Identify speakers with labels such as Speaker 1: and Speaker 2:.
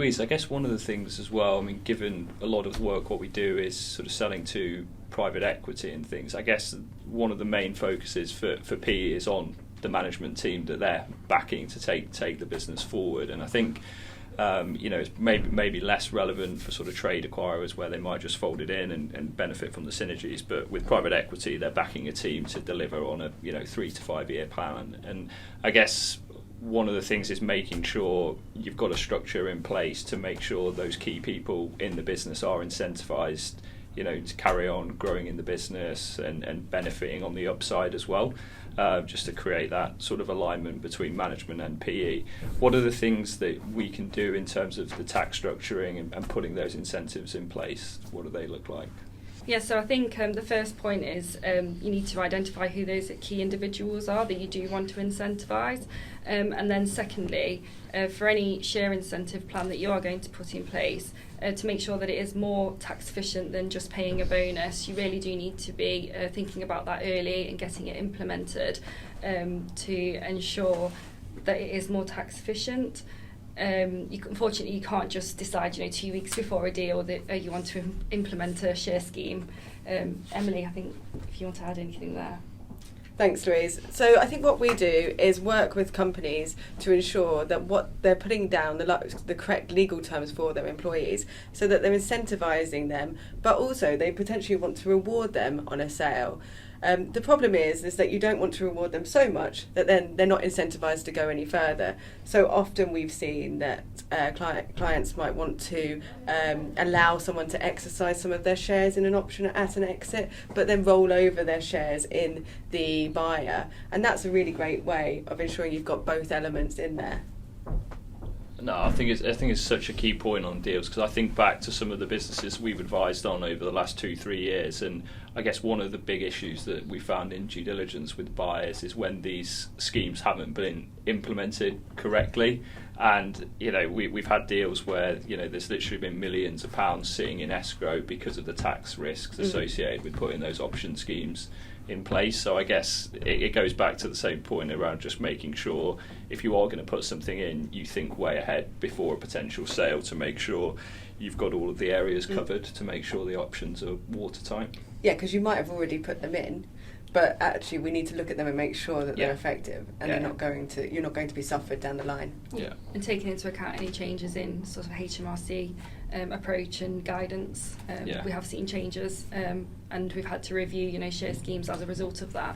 Speaker 1: Louise, I guess one of the things as well, I mean, given a lot of the work, what we do is sort of selling to private equity and things, I guess one of the main focuses for PE is on the management team that they're backing to take the business forward. And I think it's maybe less relevant for sort of trade acquirers where they might just fold it in and benefit from the synergies. But with private equity, they're backing a team to deliver on a 3 to 5 year plan. And I guess one of the things is making sure you've got a structure in place to make sure those key people in the business are incentivised, to carry on growing in the business and benefiting on the upside as well, just to create that sort of alignment between management and PE. What are the things that we can do in terms of the tax structuring and putting those incentives in place? What do they look like?
Speaker 2: Yeah, so I think the first point is you need to identify who those key individuals are that you do want to incentivise. And then secondly, for any share incentive plan that you are going to put in place, to make sure that it is more tax efficient than just paying a bonus, you really do need to be thinking about that early and getting it implemented to ensure that it is more tax efficient. Unfortunately, you can't just decide, 2 weeks before a deal that you want to implement a share scheme. Emily, I think if you want to add anything there.
Speaker 3: Thanks, Louise. So I think what we do is work with companies to ensure that what they're putting down, the correct legal terms for their employees, so that they're incentivising them, but also they potentially want to reward them on a sale. The problem is that you don't want to reward them so much that then they're not incentivised to go any further. So often we've seen that clients might want to allow someone to exercise some of their shares in an option at an exit, but then roll over their shares in the buyer. And that's a really great way of ensuring you've got both elements in there.
Speaker 1: No, I think it's such a key point on deals, because I think back to some of the businesses we've advised on over the last 2-3 years, and I guess one of the big issues that we found in due diligence with buyers is when these schemes haven't been implemented correctly. And we've had deals where there's literally been millions of pounds sitting in escrow because of the tax risks associated with putting those option schemes in place. So I guess it goes back to the same point around just making sure if you are going to put something in, you think way ahead before a potential sale to make sure you've got all of the areas covered to make sure the options are watertight.
Speaker 3: Yeah, because you might have already put them in, but actually we need to look at them and make sure that they're effective and you're not going to be suffered down the line.
Speaker 2: Yeah, and taking into account any changes in sort of HMRC approach and guidance. We have seen changes and we've had to review share schemes as a result of that.